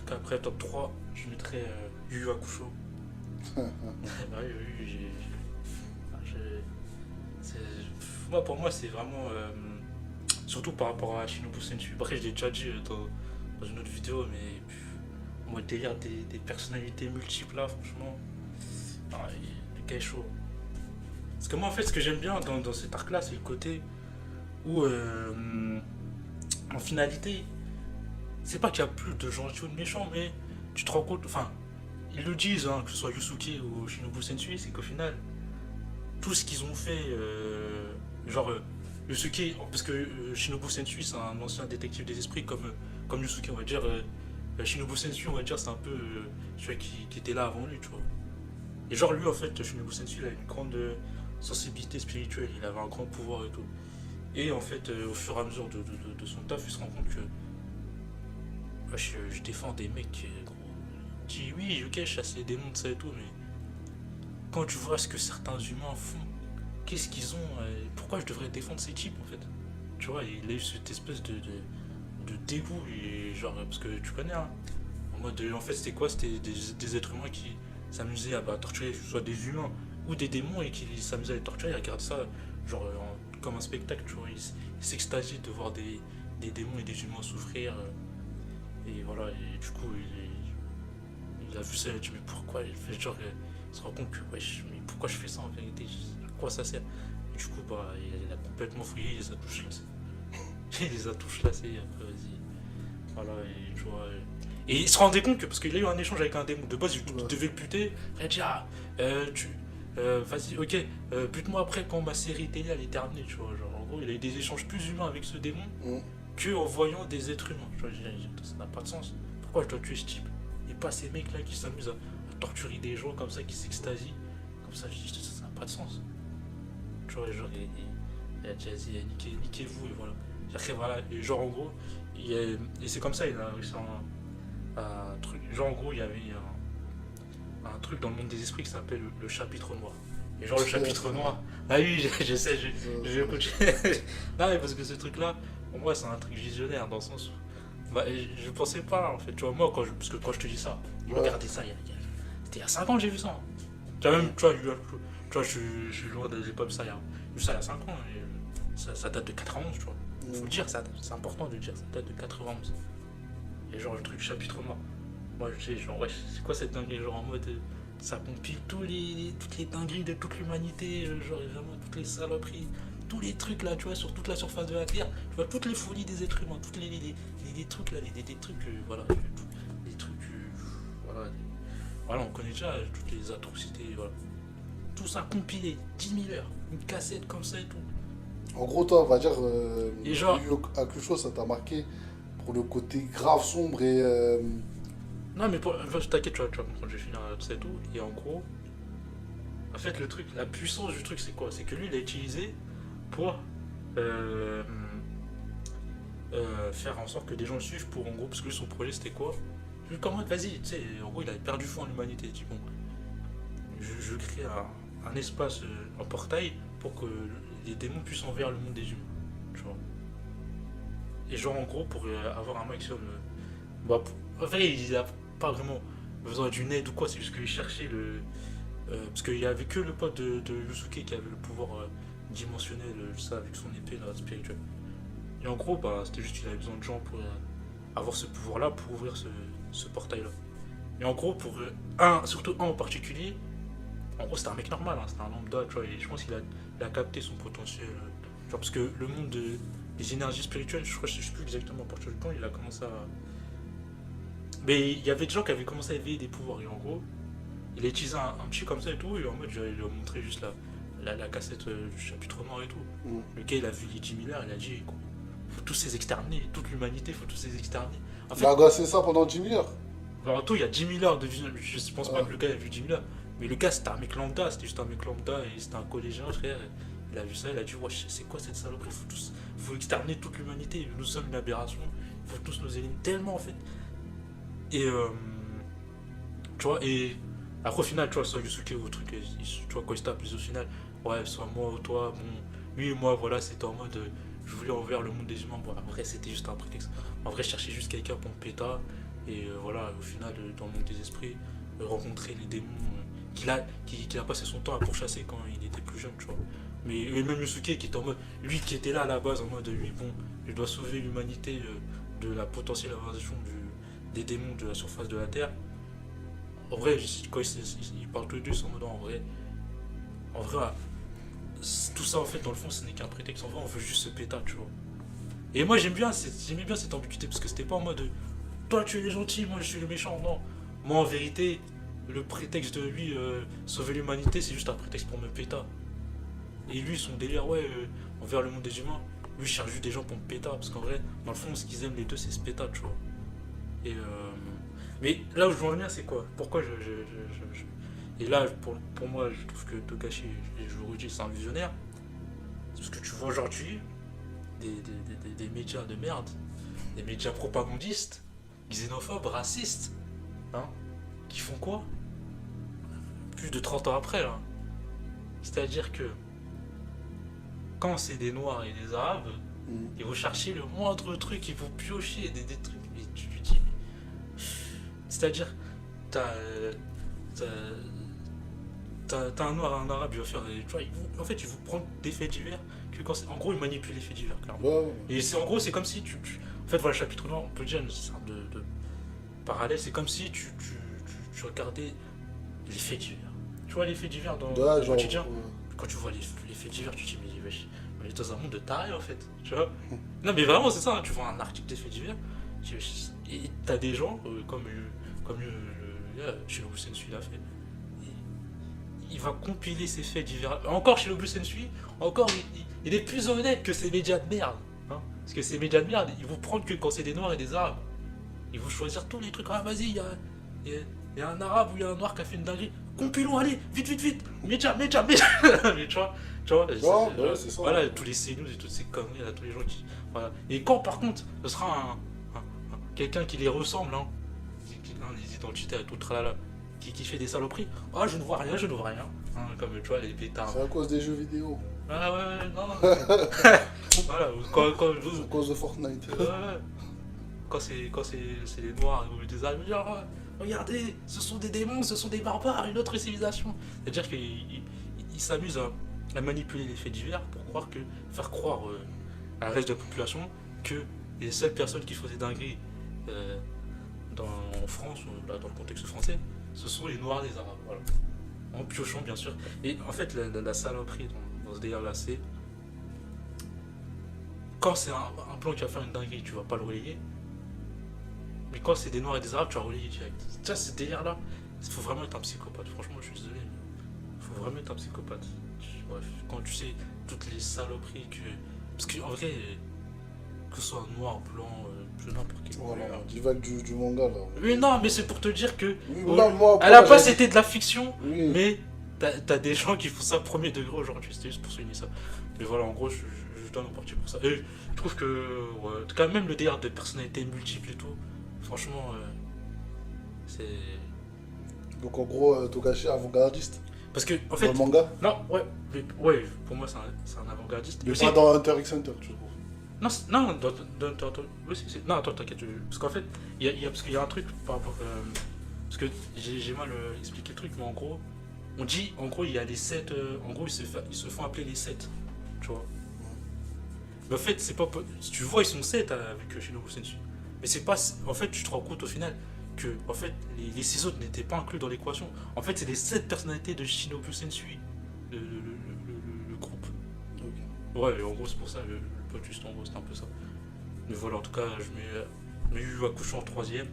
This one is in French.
tout cas, après, top 3 je mettrais Yu Yu Hakusho. Bah oui, oui, moi, pour moi, c'est vraiment. Surtout par rapport à Shinobu Senshi. Après, je l'ai déjà dit dans une autre vidéo, mais moi, le délire des personnalités multiples là, franchement, ah, le gars est chaud. Parce que moi, en fait, ce que j'aime bien dans cet arc là, c'est le côté où, en finalité, c'est pas qu'il y a plus de gentils ou de méchants, mais tu te rends compte. Enfin, ils le disent, hein, que ce soit Yusuke ou Shinobu Senshi, c'est qu'au final, tout ce qu'ils ont fait, genre Yusuke, parce que Shinobu Senshi c'est un ancien détective des esprits comme Yusuke, on va dire. Shinobu Senshi, on va dire, c'est un peu celui qui était là avant lui, tu vois. Et genre lui, en fait, Shinobu Senshi, il a une grande sensibilité spirituelle, il avait un grand pouvoir et tout. Et en fait, au fur et à mesure de son taf, il se rend compte que ouais, je défends des mecs, gros. Je dis oui, ok, je chasse les démons de ça et tout, mais quand tu vois ce que certains humains font, qu'est-ce qu'ils ont, pourquoi je devrais défendre ces types en fait. Tu vois, il a eu cette espèce de dégoût, et genre, parce que tu connais, hein, en mode, en fait, c'était quoi? C'était des êtres humains qui s'amusaient à torturer, que ce soit des humains ou des démons, et qui s'amusaient à les torturer, ils regardent ça, genre, comme un spectacle, tu vois, ils s'extasient de voir des démons et des humains souffrir, et voilà, et du coup, il a vu ça, il a dit, mais pourquoi? Il fait genre, il se rend compte que, wesh, mais pourquoi je fais ça en vérité? À quoi ça sert? Et du coup, bah, il a complètement fouillé, il les a tous lancés. Il les a tous lancés, après, vas-y. Voilà, et tu vois. Et il se rendait compte que, parce qu'il a eu un échange avec un démon, de base, il devait le buter. Il a dit, ah, tu. Vas-y, ok, bute-moi après quand ma série télé elle est terminée, tu vois. Genre, en gros, il a eu des échanges plus humains avec ce démon Mm. que en voyant des êtres humains. Tu vois, ça n'a pas de sens. Pourquoi je dois tuer ce type? Et pas ces mecs là qui s'amusent à torturer des gens comme ça, qui s'extasient. Comme ça, je dis, ça n'a pas de sens. Tu vois, genre, il a déjà dit, niquez-vous, et voilà. Après, voilà, et genre, en gros, et c'est comme ça, il a réussi un truc. Genre, en gros, il y avait un truc dans le monde des esprits qui s'appelle le chapitre noir. Et genre, le chapitre noir. Ah oui, je sais, je non, mais parce que ce truc-là, pour moi, c'est un truc visionnaire dans le sens où. Bah, je pensais pas, en fait, tu vois, moi, parce que quand je te dis ça, je Ouais. regardais ça, c'était il y a 5 ans que j'ai vu ça. Tu vois, même, tu vois, je suis loin, j'ai pas vu ça il y a 5 ans, et ça date de 91, tu vois. Faut le dire, c'est important de le dire, ça date de 91. Et genre, le truc chapitre noir. Moi, je sais, genre, ouais, c'est quoi cette dinguerie? Genre, en mode, ça compile toutes les dingueries de toute l'humanité, genre, vraiment, toutes les saloperies, tous les trucs là, tu vois, sur toute la surface de la Terre, tu vois, toutes les folies des êtres humains, toutes les trucs là, des trucs, voilà, des trucs, voilà, voilà, on connaît déjà toutes les atrocités, voilà. Tout ça compilé, 10 000 heures, une cassette comme ça et tout. En gros, toi, on va dire, Et genre, Yu Yu Hakusho, ça t'a marqué pour le côté grave, sombre et. non, mais enfin, t'inquiète, tu vas comprendre, je vais finir tout ça et tout. Et en gros, en fait, le truc, la puissance du truc, c'est quoi? C'est que lui, il a utilisé pour euh, faire en sorte que des gens le suivent pour, en gros, parce que lui, son projet, c'était quoi? Lui, comment, vas-y, tu sais, en gros, il avait perdu foi en l'humanité. Il dit, bon, je crée un espace, un portail pour que les démons puissent envers le monde des humains. Tu vois. Et genre, en gros, pour avoir un maximum. Bah, en fait, il a pas vraiment besoin d'une aide ou quoi, c'est juste qu'il cherchait le. Parce qu'il n'y avait que le pote de Yusuke qui avait le pouvoir dimensionnel, ça, avec son épée là, spirituelle. Et en gros, bah, c'était juste qu'il avait besoin de gens pour avoir ce pouvoir-là, pour ouvrir ce portail-là. Et en gros, pour surtout un en particulier, en gros, c'était un mec normal, hein, c'était un lambda, tu vois, et je pense qu'il a capté son potentiel. Genre, parce que le monde des énergies spirituelles, je sais plus exactement à partir du temps, il a commencé à. Mais il y avait des gens qui avaient commencé à éveiller des pouvoirs, et en gros, il a utilisé un petit comme ça et tout, et en mode, il lui a montré juste la cassette du chapitre noir et tout. Mm. Le gars, il a vu les 10 000 heures, il a dit, faut tous les exterminer, toute l'humanité, faut tous les exterminer. En Il fait, a agacé ça pendant 10 000 heures. alors, en tout, il y a 10 000 heures de vision. Je pense pas Ouais. que le gars ait vu 10 000 heures. Mais le gars, c'était un mec lambda, c'était juste un mec lambda, et c'était un collégien, frère. Il a vu ça, il a dit, wesh, c'est quoi cette saloperie? Faut exterminer toute l'humanité, nous sommes une aberration, il faut tous nous éliminer tellement en fait. Et tu vois, et après au final, tu vois, soit Yusuke ou truc, tu vois, quand il se tape les au final, ouais, soit moi ou toi, bon, lui et moi, voilà, c'était en mode, je voulais envers le monde des humains, bon, après c'était juste un prétexte. En vrai, je cherchais juste quelqu'un pour me péta, Et voilà, au final, dans le monde des esprits, rencontrer les démons qu'il a passé son temps à pourchasser quand il était plus jeune, tu vois. Mais et même Yusuke qui était en mode, lui qui était là à la base en mode, lui, bon, je dois sauver l'humanité de la potentielle invasion des démons de la surface de la Terre. En vrai, quand ils parlent tous les deux, ils sont en mode, en vrai, tout ça en fait, dans le fond, ce n'est qu'un prétexte. En vrai, on veut juste se péter, tu vois. Et moi, j'aimais bien cette ambiguïté parce que c'était pas en mode, toi tu es le gentil, moi je suis le méchant, non. Moi, en vérité, le prétexte de lui sauver l'humanité, c'est juste un prétexte pour me péter. Et lui, son délire, ouais, envers le monde des humains, lui, il cherche juste des gens pour me péter. Parce qu'en vrai, dans le fond, ce qu'ils aiment les deux, c'est se péter, tu vois. Et mais là où je veux en venir, c'est quoi? Pourquoi Et là, pour moi, je trouve que Togashi, je vous redis, c'est un visionnaire. C'est parce que tu vois aujourd'hui des médias de merde, des médias propagandistes, xénophobes, racistes, hein, qui font quoi? Plus de 30 ans après, là. C'est-à-dire que quand c'est des Noirs et des Arabes, ils vont chercher le moindre truc, ils vont piocher des trucs. Et tu lui dis, c'est-à-dire, t'as un Noir et un Arabe, il va faire. Tu vois, en fait, ils vont prendre des faits divers. En gros, ils manipulent les faits divers, clairement. Ouais. Et en gros, c'est comme si en fait, voilà, le chapitre noir, on peut dire une sorte de parallèle. C'est comme si tu regardais les faits divers. Tu vois les faits divers dans le quotidien. Quand tu vois les faits divers, tu te dis, mais wesh, on est dans un monde de tarés en fait. Tu vois. Non, mais vraiment, c'est ça. Hein, tu vois un article des faits divers, et t'as des gens, comme Shinobu Sensui l'a fait. Il va compiler ces faits divers. Encore Shinobu Sensui, encore il est plus honnête que ces médias de merde. Hein, parce que ces médias de merde, ils vont prendre que quand c'est des Noirs et des Arabes. Ils vont choisir tous les trucs. Ah, vas-y, il y a un Arabe ou il y a un Noir qui a fait une dinguerie. Compilons, allez, vite. Médias. Mais tu vois, c'est ça. Voilà, tous les CNews et toutes ces conneries, là, tous les gens qui. Voilà. Et quand par contre, ce sera quelqu'un qui les ressemble, hein, les identitaires et tout, tralala, qui fait des saloperies. Ah, je ne vois rien. Hein, comme tu vois, les pétards. C'est à cause des jeux vidéo. Ah ouais, non. Voilà, C'est à cause de Fortnite. Quand c'est les Noirs ou des Arabes, genre, regardez, ce sont des démons, ce sont des barbares, une autre civilisation. C'est-à-dire qu'ils s'amusent à manipuler les faits divers pour faire croire à la reste de la population que les seules personnes qui font des dingueries en France, ou là, dans le contexte français, ce sont les Noirs et les Arabes. Voilà. En piochant, bien sûr. Et en fait, la saloperie dans ce délire-là, c'est quand c'est un blanc qui va faire une dinguerie, tu vas pas le relayer. Mais quand c'est des Noirs et des Arabes, tu vas relayer direct. Tu vois, ce délire-là, il faut vraiment être un psychopathe. Franchement, je suis désolé. Il faut vraiment être un psychopathe. Bref, quand tu sais toutes les saloperies que. Parce qu'en vrai, que ce soit noir, blanc, n'importe quel. Voilà, divague du manga là. Mais non, mais c'est pour te dire que. À la base, c'était de la fiction, oui. mais t'as des gens qui font ça premier degré aujourd'hui. C'était juste pour souligner ça. Mais voilà, en gros, je donne en partie pour ça. Et je trouve que, ouais, en tout cas, même le délire de personnalités multiples et tout, franchement, c'est. Donc en gros, Togashi avant-gardiste. Parce que, en fait. Dans le manga. Non, ouais, pour moi, c'est un avant-gardiste. Mais pas dans Hunter x Hunter, tu trouves. Non, non, attends, t'inquiète. Parce qu'en fait, parce qu'il y a un truc par rapport. Parce que j'ai mal expliqué le truc, mais en gros, on dit, en gros, il y a les 7. En gros, ils se font appeler les 7. Tu vois. Mais en fait, c'est pas. Tu vois, ils sont 7 avec Shinobu Sensui. Mais c'est pas. En fait, tu te rends compte au final que en fait, les 6 autres n'étaient pas inclus dans l'équation. En fait, c'est les 7 personnalités de Shinobu Sensui, le groupe. Okay. Ouais, et en gros, c'est pour ça, le plot twist, en gros, c'est un peu ça. Mais voilà, en tout cas, je mets Yu Hakusho en 3ème.